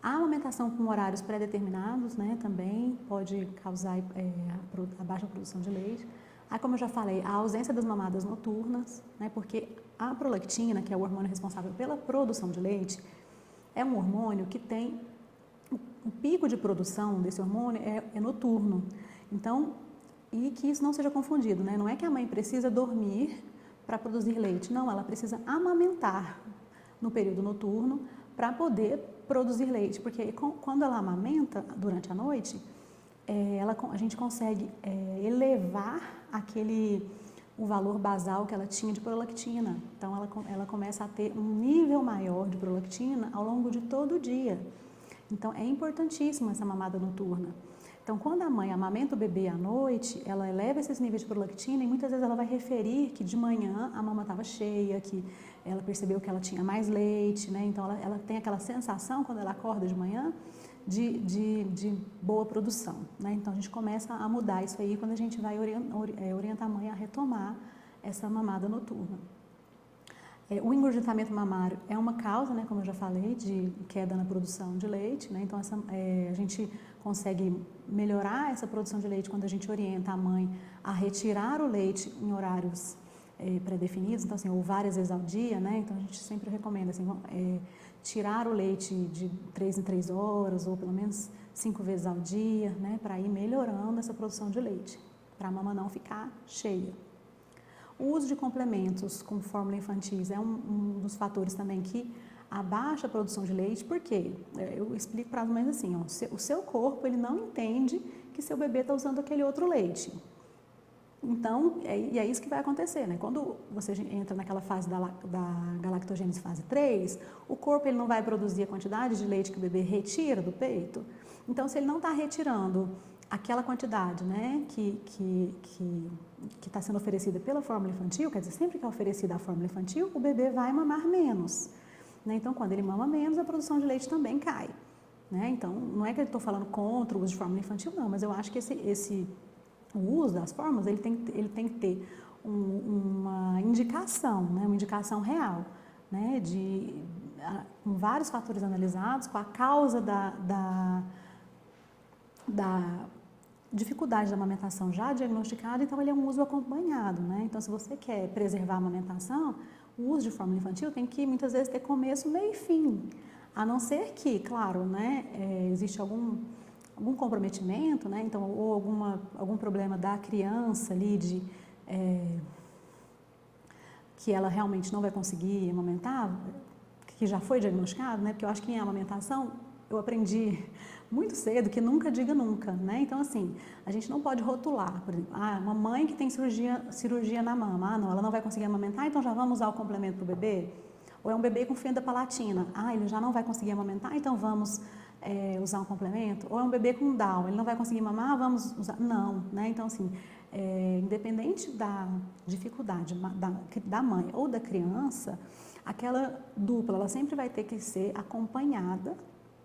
A amamentação com horários pré-determinados, né, também pode causar a baixa produção de leite. Aí, como eu já falei, a ausência das mamadas noturnas, né, porque a prolactina, que é o hormônio responsável pela produção de leite, é um hormônio que tem o pico de produção desse hormônio é noturno. Então, e que isso não seja confundido, né? Não é que a mãe precisa dormir para produzir leite, não, ela precisa amamentar no período noturno para poder produzir leite, porque quando ela amamenta durante a noite, a gente consegue elevar o valor basal que ela tinha de prolactina. Então, ela começa a ter um nível maior de prolactina ao longo de todo o dia. Então, é importantíssima essa mamada noturna. Então, quando a mãe amamenta o bebê à noite, ela eleva esses níveis de prolactina e muitas vezes ela vai referir que de manhã a mama estava cheia, que ela percebeu que ela tinha mais leite, né? Então, ela tem aquela sensação, quando ela acorda de manhã, de boa produção, né? Então, a gente começa a mudar isso aí quando a gente vai orientar a mãe a retomar essa mamada noturna. O engurgitamento mamário é uma causa, né, como eu já falei, de queda na produção de leite, né? Então, a gente consegue melhorar essa produção de leite quando a gente orienta a mãe a retirar o leite em horários pré-definidos, então, assim, ou várias vezes ao dia, né? Então, a gente sempre recomenda, assim, tirar o leite de 3 em 3 horas, ou pelo menos 5 vezes ao dia, né? Para ir melhorando essa produção de leite, para a mama não ficar cheia. O uso de complementos com fórmula infantis é um dos fatores também que abaixa a produção de leite, porque eu explico para as mães assim, ó, o seu corpo ele não entende que seu bebê está usando aquele outro leite. Então, é isso que vai acontecer, né? Quando você entra naquela fase da galactogênese fase 3, o corpo ele não vai produzir a quantidade de leite que o bebê retira do peito. Então, se ele não está retirando aquela quantidade, né, que está sendo oferecida pela fórmula infantil, quer dizer, sempre que é oferecida a fórmula infantil, o bebê vai mamar menos, né? Então, quando ele mama menos, a produção de leite também cai, né? Então, não é que eu estou falando contra o uso de fórmula infantil, não, mas eu acho que o uso das fórmulas, ele tem que ter uma indicação, né, uma indicação real, né, com vários fatores analisados, com a causa da dificuldade da amamentação já diagnosticada, então ele é um uso acompanhado, né? Então, se você quer preservar a amamentação, o uso de fórmula infantil tem que muitas vezes ter começo, meio e fim, a não ser que, claro, né, existe algum comprometimento, né? Então, ou algum problema da criança ali que ela realmente não vai conseguir amamentar, que já foi diagnosticado, né? Porque eu acho que em amamentação eu aprendi muito cedo que nunca diga nunca, né? Então, assim, a gente não pode rotular, por exemplo, uma mãe que tem cirurgia na mama, não, ela não vai conseguir amamentar, então já vamos usar o complemento para o bebê? Ou é um bebê com fenda palatina, ele já não vai conseguir amamentar, então vamos usar um complemento? Ou é um bebê com Down, ele não vai conseguir mamar, vamos usar? Não, né? Então, assim, independente da dificuldade da mãe ou da criança, aquela dupla, ela sempre vai ter que ser acompanhada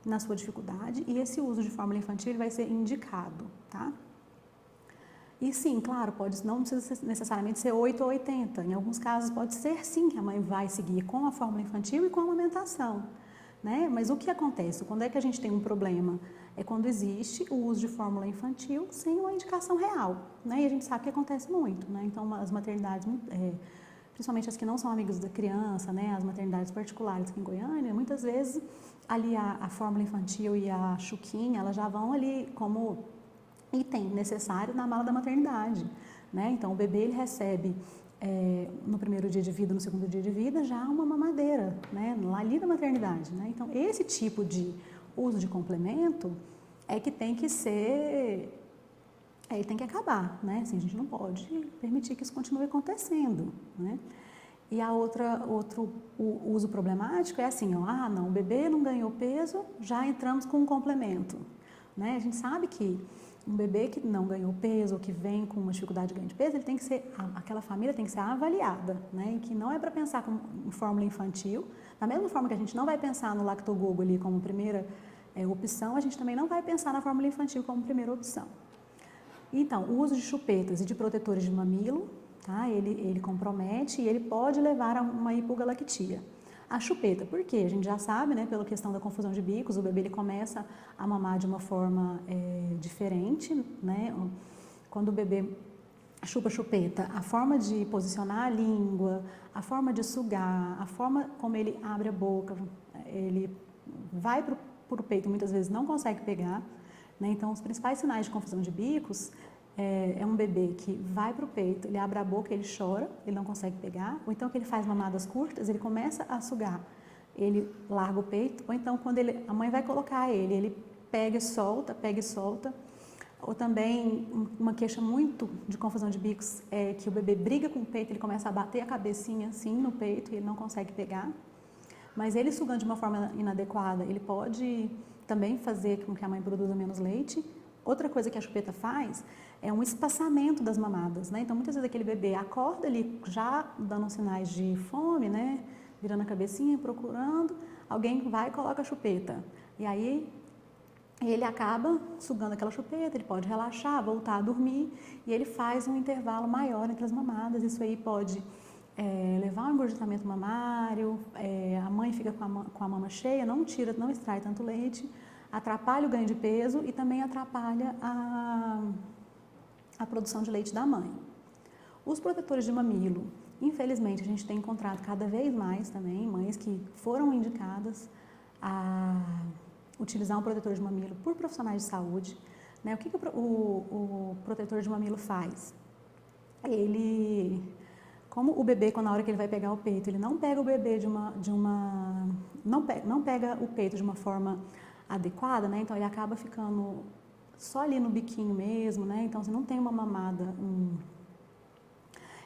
na sua dificuldade, e esse uso de fórmula infantil vai ser indicado, tá? E sim, claro, não precisa necessariamente ser 8 ou 80, em alguns casos pode ser sim que a mãe vai seguir com a fórmula infantil e com a amamentação, né? Mas o que acontece? Quando é que a gente tem um problema? É quando existe o uso de fórmula infantil sem uma indicação real, né? E a gente sabe que acontece muito, né? Então, as maternidades principalmente as que não são amigas da criança, né, as maternidades particulares aqui em Goiânia, muitas vezes ali a fórmula infantil e a chuquinha, elas já vão ali como item necessário na mala da maternidade, né? Então o bebê ele recebe no primeiro dia de vida, no segundo dia de vida, já uma mamadeira, né, lá ali da maternidade, né? Então esse tipo de uso de complemento é que tem que ser, tem que acabar, né? Assim, a gente não pode permitir que isso continue acontecendo, né? E outro uso problemático é assim, ó, não, o bebê não ganhou peso, já entramos com um complemento, né? A gente sabe que um bebê que não ganhou peso ou que vem com uma dificuldade de ganho de peso, ele tem que ser, aquela família tem que ser avaliada, né? E que não é para pensar em fórmula infantil, da mesma forma que a gente não vai pensar no lactogogo ali como primeira opção, a gente também não vai pensar na fórmula infantil como primeira opção. Então, o uso de chupetas e de protetores de mamilo, tá? Ele compromete e ele pode levar a uma hipogalactia. A chupeta, por quê? A gente já sabe, né, pela questão da confusão de bicos, o bebê ele começa a mamar de uma forma diferente, né? Quando o bebê chupa chupeta, a forma de posicionar a língua, a forma de sugar, a forma como ele abre a boca, ele vai para o peito, muitas vezes não consegue pegar, né? Então, os principais sinais de confusão de bicos é um bebê que vai para o peito, ele abre a boca, ele chora, ele não consegue pegar, ou então que ele faz mamadas curtas, ele começa a sugar, ele larga o peito, ou então quando a mãe vai colocar ele pega e solta, ou também uma queixa muito de confusão de bicos é que o bebê briga com o peito, ele começa a bater a cabecinha assim no peito e ele não consegue pegar, mas ele sugando de uma forma inadequada, ele pode também fazer com que a mãe produza menos leite. Outra coisa que a chupeta faz é um espaçamento das mamadas, né? Então, muitas vezes aquele bebê acorda ali já dando sinais de fome, né? Virando a cabecinha, procurando, alguém vai e coloca a chupeta. E aí ele acaba sugando aquela chupeta, ele pode relaxar, voltar a dormir e ele faz um intervalo maior entre as mamadas. Isso aí pode levar ao engurgitamento mamário, a mãe fica com a mama cheia, não extrai tanto leite, atrapalha o ganho de peso e também atrapalha a produção de leite da mãe. Os protetores de mamilo, infelizmente, a gente tem encontrado cada vez mais também mães que foram indicadas a utilizar um protetor de mamilo por profissionais de saúde, né? O que o protetor de mamilo faz? Como o bebê, na hora que ele vai pegar o peito, ele não pega o bebê não pega o peito de uma forma adequada, né? Então ele acaba ficando só ali no biquinho mesmo, né? Então você não tem uma mamada,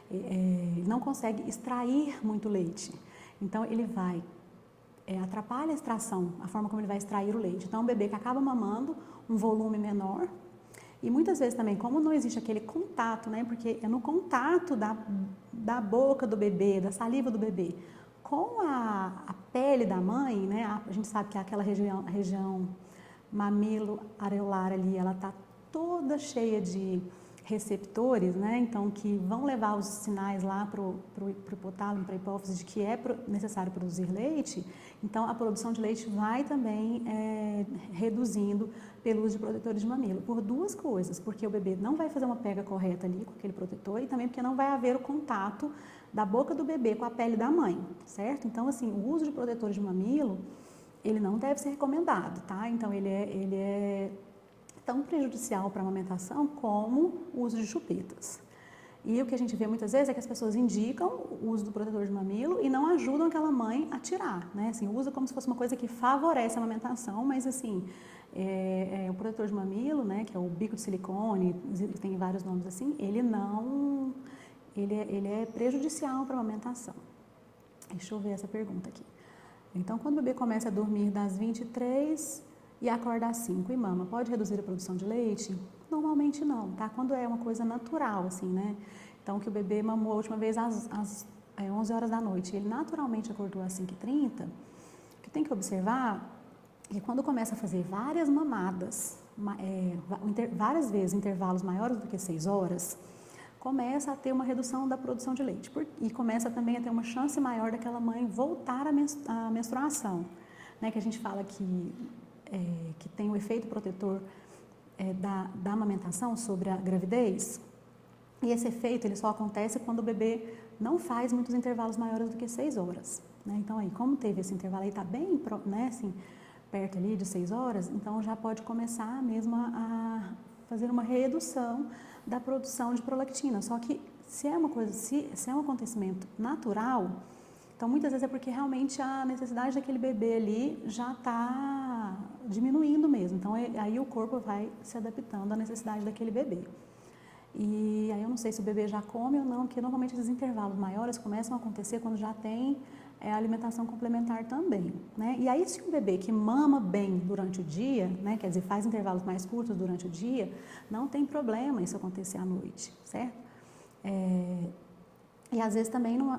ele não consegue extrair muito leite. Então ele vai atrapalha a extração, a forma como ele vai extrair o leite. Então, é um bebê que acaba mamando um volume menor e muitas vezes também, como não existe aquele contato, né, porque é no contato da boca do bebê, da saliva do bebê, com a pele da mãe, né, a gente sabe que aquela região mamilo areolar ali, ela está toda cheia de receptores, né? Então, que vão levar os sinais lá para o hipotálamo, para a hipófise de que é necessário produzir leite. Então, a produção de leite vai também reduzindo pelo uso de protetores de mamilo, por duas coisas, porque o bebê não vai fazer uma pega correta ali com aquele protetor e também porque não vai haver o contato da boca do bebê com a pele da mãe, certo? Então, assim, o uso de protetores de mamilo, ele não deve ser recomendado, tá? Então, ele é tão prejudicial para a amamentação como o uso de chupetas. E o que a gente vê muitas vezes é que as pessoas indicam o uso do protetor de mamilo e não ajudam aquela mãe a tirar, né? Assim, usa como se fosse uma coisa que favorece a amamentação, mas assim, o protetor de mamilo, né, que é o bico de silicone, tem vários nomes assim, ele é prejudicial para a amamentação. Deixa eu ver essa pergunta aqui. Então, quando o bebê começa a dormir das 23 e acorda às 5 e mama, pode reduzir a produção de leite? Normalmente não, tá? Quando é uma coisa natural, assim, né? Então, que o bebê mamou a última vez às 11 horas da noite, ele naturalmente acordou às 5h30, o que tem que observar é que quando começa a fazer várias mamadas, várias vezes, intervalos maiores do que 6 horas, começa a ter uma redução da produção de leite e começa também a ter uma chance maior daquela mãe voltar à menstruação, né? Que a gente fala que tem o efeito protetor da amamentação sobre a gravidez, e esse efeito ele só acontece quando o bebê não faz muitos intervalos maiores do que 6 horas. Né? Então, aí, como teve esse intervalo aí, está bem, né, assim, perto ali de 6 horas, então já pode começar mesmo a fazer uma redução da produção de prolactina. Só que se é uma coisa, se é um acontecimento natural, então muitas vezes é porque realmente a necessidade daquele bebê ali já está diminuindo mesmo. Então aí o corpo vai se adaptando à necessidade daquele bebê. E aí eu não sei se o bebê já come ou não, porque normalmente esses intervalos maiores começam a acontecer quando já tem alimentação complementar também, né? E aí se um bebê que mama bem durante o dia, né, quer dizer, faz intervalos mais curtos durante o dia, não tem problema isso acontecer à noite, certo? E às vezes também não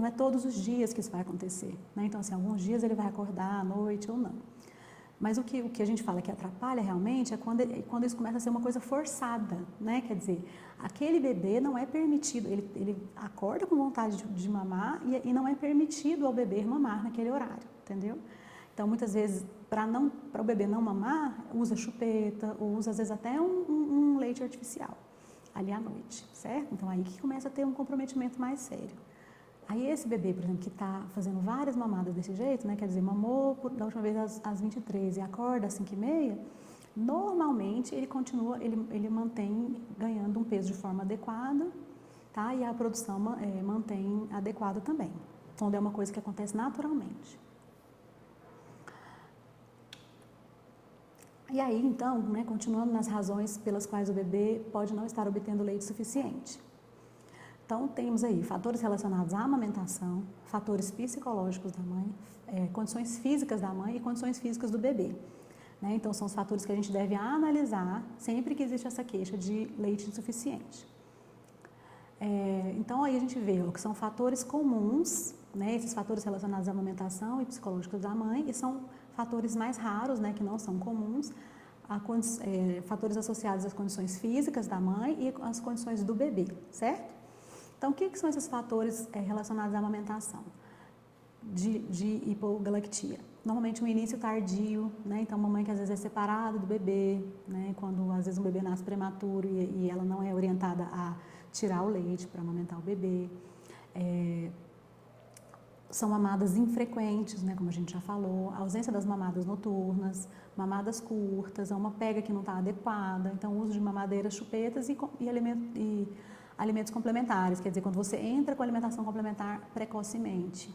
é todos os dias que isso vai acontecer, né? Então assim, alguns dias ele vai acordar à noite ou não. Mas o que a gente fala que atrapalha realmente é quando isso começa a ser uma coisa forçada, né? Quer dizer, aquele bebê não é permitido, ele acorda com vontade de mamar e não é permitido ao bebê mamar naquele horário, entendeu? Então, muitas vezes, para o bebê não mamar, usa chupeta ou usa, às vezes, até um leite artificial ali à noite, certo? Então, aí que começa a ter um comprometimento mais sério. Aí esse bebê, por exemplo, que está fazendo várias mamadas desse jeito, né, quer dizer, mamou da última vez às 23 e acorda às 5h30, normalmente ele continua, ele mantém ganhando um peso de forma adequada, tá? E a produção mantém adequada também, quando é uma coisa que acontece naturalmente. E aí, então, né, continuando nas razões pelas quais o bebê pode não estar obtendo leite suficiente. Então, temos aí fatores relacionados à amamentação, fatores psicológicos da mãe, condições físicas da mãe e condições físicas do bebê. Né? Então, são os fatores que a gente deve analisar sempre que existe essa queixa de leite insuficiente. Então, aí a gente vê que são fatores comuns, né? Esses fatores relacionados à amamentação e psicológicos da mãe, e são fatores mais raros, né? Que não são comuns, fatores associados às condições físicas da mãe e às condições do bebê, certo? Então, o que são esses fatores relacionados à amamentação de hipogalactia? Normalmente um início tardio, né? Então, uma mãe que às vezes é separada do bebê, né? Quando às vezes um bebê nasce prematuro e ela não é orientada a tirar o leite para amamentar o bebê. São mamadas infrequentes, né? Como a gente já falou, a ausência das mamadas noturnas, mamadas curtas, uma pega que não está adequada, então o uso de mamadeiras, chupetas e alimentos complementares, quer dizer, quando você entra com alimentação complementar precocemente.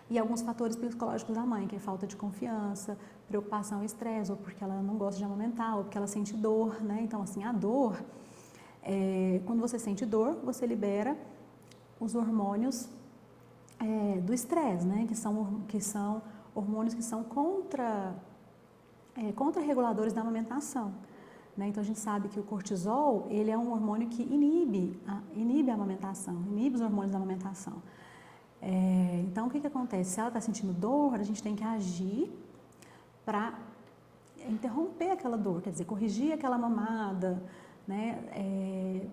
E alguns fatores psicológicos da mãe, que é falta de confiança, preocupação e estresse, ou porque ela não gosta de amamentar, ou porque ela sente dor, né? Então, assim, a dor, quando você sente dor, você libera os hormônios do estresse, né? Que são hormônios que são contra-reguladores da amamentação. Né? Então, a gente sabe que o cortisol, ele é um hormônio que inibe a amamentação, inibe os hormônios da amamentação. Então, o que acontece? Se ela está sentindo dor, a gente tem que agir para interromper aquela dor, quer dizer, corrigir aquela mamada, né?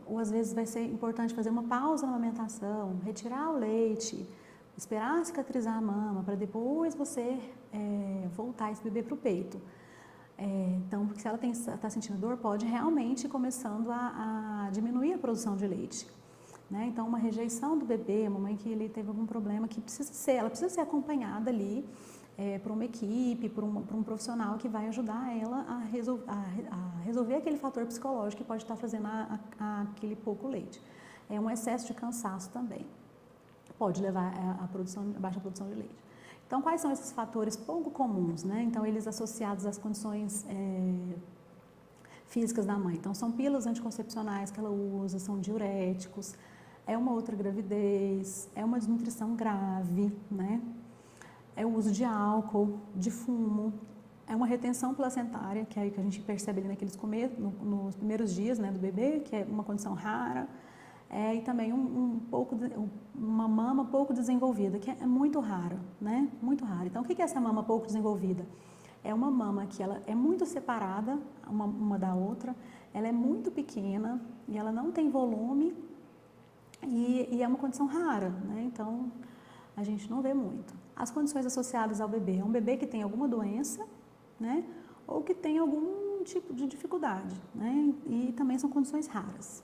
Ou às vezes vai ser importante fazer uma pausa na amamentação, retirar o leite, esperar cicatrizar a mama, para depois você voltar esse bebê para o peito. Então, porque se ela está sentindo dor, pode realmente ir começando a diminuir a produção de leite. Né? Então, uma rejeição do bebê, uma mãe que ele teve algum problema, ela precisa ser acompanhada ali por uma equipe, por um profissional que vai ajudar ela a resolver aquele fator psicológico que pode estar fazendo aquele pouco leite. Um excesso de cansaço também pode levar a baixa produção de leite. Então, quais são esses fatores pouco comuns, né? Então, eles associados às condições físicas da mãe. Então, são pílulas anticoncepcionais que ela usa, são diuréticos, é uma outra gravidez, é uma desnutrição grave, né? É o uso de álcool, de fumo, é uma retenção placentária, que é aí que a gente percebe ali nos primeiros dias, né, do bebê, que é uma condição rara. E também uma mama pouco desenvolvida, que é muito rara, né? Muito rara. Então, o que é essa mama pouco desenvolvida? É uma mama que ela é muito separada uma da outra, ela é muito pequena e ela não tem volume e é uma condição rara, né? Então, a gente não vê muito. As condições associadas ao bebê, é um bebê que tem alguma doença, né? Ou que tem algum tipo de dificuldade, né? E também são condições raras.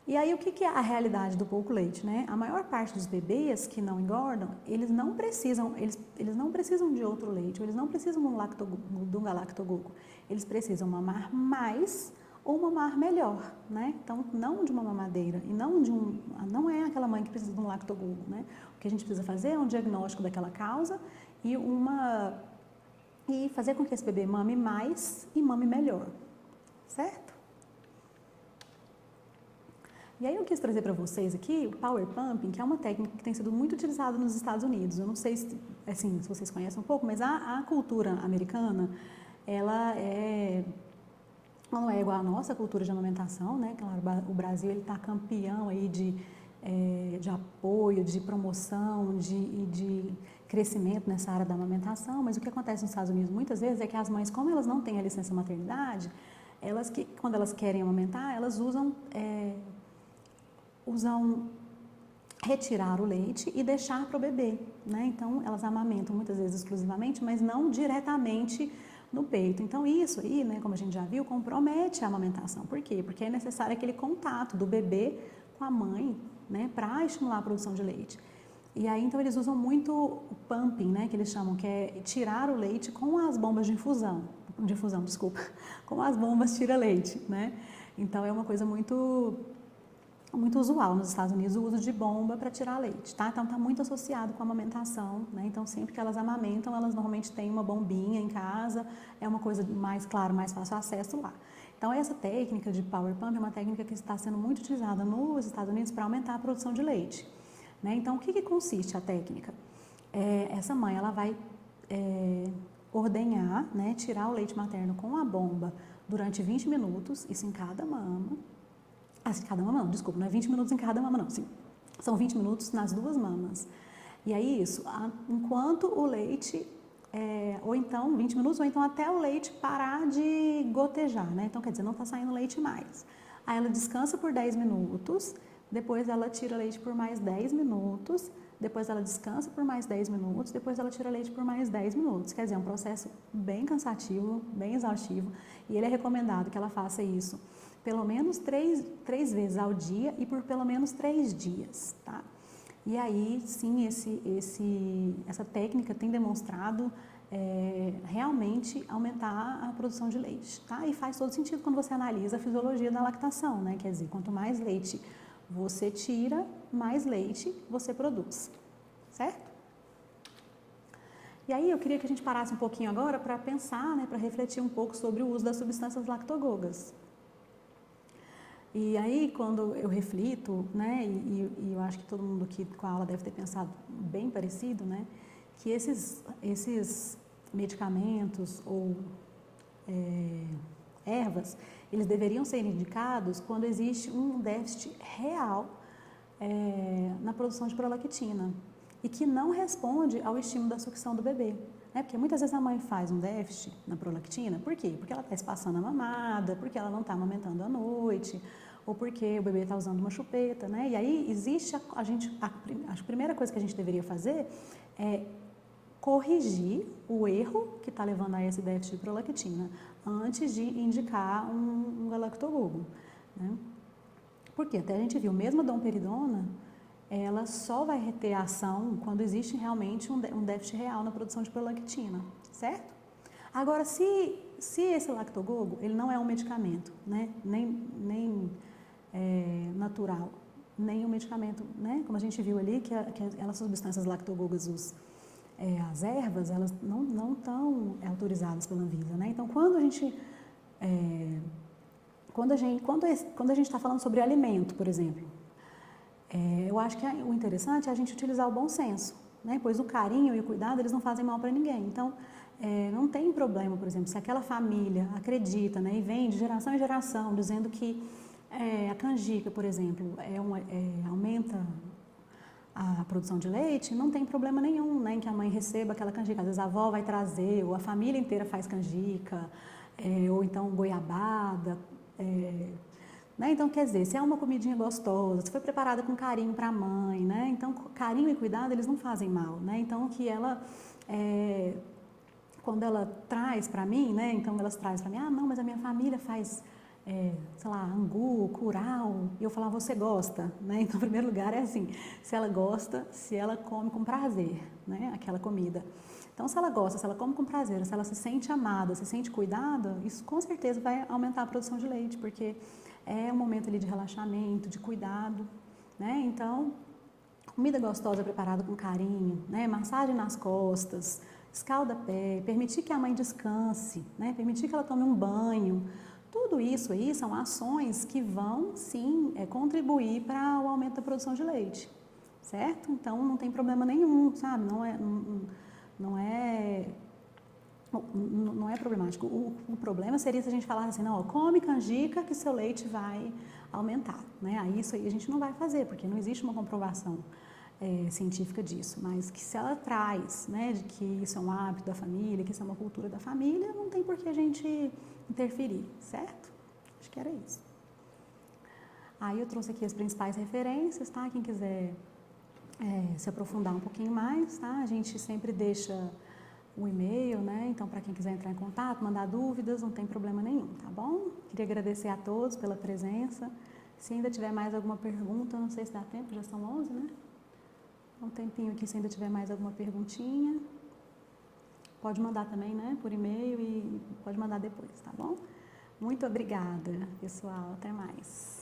E aí, o que é a realidade do pouco leite, né? A maior parte dos bebês que não engordam, eles não precisam de outro leite, ou eles não precisam de um galactogogo. Eles precisam mamar mais ou mamar melhor, né? Então, não de uma mamadeira e não é aquela mãe que precisa de um lactogogo, né? O que a gente precisa fazer é um diagnóstico daquela causa e fazer com que esse bebê mame mais e mame melhor, certo? E aí eu quis trazer para vocês aqui o Power Pumping, que é uma técnica que tem sido muito utilizada nos Estados Unidos. Eu não sei se vocês conhecem um pouco, mas a cultura americana, ela não é igual à nossa cultura de amamentação, né? Claro, o Brasil está campeão aí de apoio, de promoção, de crescimento nessa área da amamentação, mas o que acontece nos Estados Unidos muitas vezes é que as mães, como elas não têm a licença maternidade, quando elas querem amamentar, elas usam retirar o leite e deixar para o bebê, né? Então, elas amamentam muitas vezes exclusivamente, mas não diretamente no peito. Então, isso aí, né, como a gente já viu, compromete a amamentação. Por quê? Porque é necessário aquele contato do bebê com a mãe, né, para estimular a produção de leite. E aí, então, eles usam muito o pumping, né, que eles chamam, que é tirar o leite com as bombas de infusão, com as bombas tira-leite, né? Então, é uma coisa muito usual nos Estados Unidos o uso de bomba para tirar leite, tá? Então, está muito associado com a amamentação, né? Então, sempre que elas amamentam, elas normalmente têm uma bombinha em casa, é uma coisa mais, claro, mais fácil acesso lá. Então, essa técnica de Power Pump é uma técnica que está sendo muito utilizada nos Estados Unidos para aumentar a produção de leite, né? Então, o que consiste a técnica? Essa mãe, ela vai ordenhar, né, tirar o leite materno com a bomba durante 20 minutos, isso em cada mama. Cada mama não, desculpa, não é 20 minutos em cada mama não, sim. São 20 minutos nas duas mamas. E aí isso, enquanto o leite, ou então 20 minutos, ou então até o leite parar de gotejar, né? Então, quer dizer, não está saindo leite mais. Aí ela descansa por 10 minutos, depois ela tira leite por mais 10 minutos, depois ela descansa por mais 10 minutos, depois ela tira leite por mais 10 minutos. Quer dizer, é um processo bem cansativo, bem exaustivo, e ele é recomendado que ela faça isso pelo menos três vezes ao dia e por pelo menos 3 dias, tá? E aí, sim, essa técnica tem demonstrado realmente aumentar a produção de leite, tá? E faz todo sentido quando você analisa a fisiologia da lactação, né? Quer dizer, quanto mais leite você tira, mais leite você produz, certo? E aí eu queria que a gente parasse um pouquinho agora para pensar, né, para refletir um pouco sobre o uso das substâncias lactogogas. E aí, quando eu reflito, né, e eu acho que todo mundo aqui com a aula deve ter pensado bem parecido, né, que esses medicamentos ou ervas, eles deveriam ser indicados quando existe um déficit real na produção de prolactina e que não responde ao estímulo da sucção do bebê. Né? Porque muitas vezes a mãe faz um déficit na prolactina, por quê? Porque ela está espaçando a mamada, porque ela não está amamentando à noite, ou porque o bebê está usando uma chupeta, né? E aí existe a primeira coisa que a gente deveria fazer é corrigir o erro que está levando a esse déficit de prolactina antes de indicar um galactogogo, né? Porque até a gente viu, mesmo a domperidona, ela só vai ter ação quando existe realmente um déficit real na produção de prolactina, certo? Agora, se esse lactogogo, ele não é um medicamento, né? Nem natural, nem um medicamento, né? Como a gente viu ali, que as substâncias lactogogas, as ervas, elas não estão autorizadas pela Anvisa, né? Então, quando a gente está falando sobre alimento, por exemplo, eu acho que o interessante é a gente utilizar o bom senso, né? Pois o carinho e o cuidado, eles não fazem mal para ninguém. Então, não tem problema, por exemplo, se aquela família acredita, né, e vem de geração em geração, dizendo que a canjica, por exemplo, aumenta a produção de leite, não tem problema nenhum, né, em que a mãe receba aquela canjica. Às vezes a avó vai trazer, ou a família inteira faz canjica, ou então goiabada, né? Então, quer dizer, se é uma comidinha gostosa, se foi preparada com carinho para a mãe, né? Então, carinho e cuidado, eles não fazem mal, né? Então, que ela, quando ela traz para mim, né? Então, elas trazem para mim, não, mas a minha família faz sei lá, angu, curau, e eu falar, você gosta, né? Então, em primeiro lugar, é assim, se ela gosta, se ela come com prazer, né? Aquela comida. Então, se ela gosta, se ela come com prazer, se ela se sente amada, se sente cuidada, isso com certeza vai aumentar a produção de leite, porque é um momento ali de relaxamento, de cuidado, né? Então, comida gostosa preparada com carinho, né? Massagem nas costas, escalda-pé, permitir que a mãe descanse, né? Permitir que ela tome um banho. Tudo isso aí são ações que vão, sim, contribuir para o aumento da produção de leite, certo? Então, não tem problema nenhum, sabe? Não é, não é problemático. O problema seria se a gente falasse assim, não, come canjica que seu leite vai aumentar, né? Aí isso aí a gente não vai fazer, porque não existe uma comprovação científica disso, mas que se ela traz, né, de que isso é um hábito da família, que isso é uma cultura da família, não tem por que a gente interferir, certo? Acho que era isso. Aí eu trouxe aqui as principais referências, tá? Quem quiser se aprofundar um pouquinho mais, tá? A gente sempre deixa o e-mail, né? Então, para quem quiser entrar em contato, mandar dúvidas, não tem problema nenhum, tá bom? Queria agradecer a todos pela presença. Se ainda tiver mais alguma pergunta, não sei se dá tempo, já são 11, né? Um tempinho aqui, se ainda tiver mais alguma perguntinha, pode mandar também, né? Por e-mail e pode mandar depois, tá bom? Muito obrigada, pessoal. Até mais.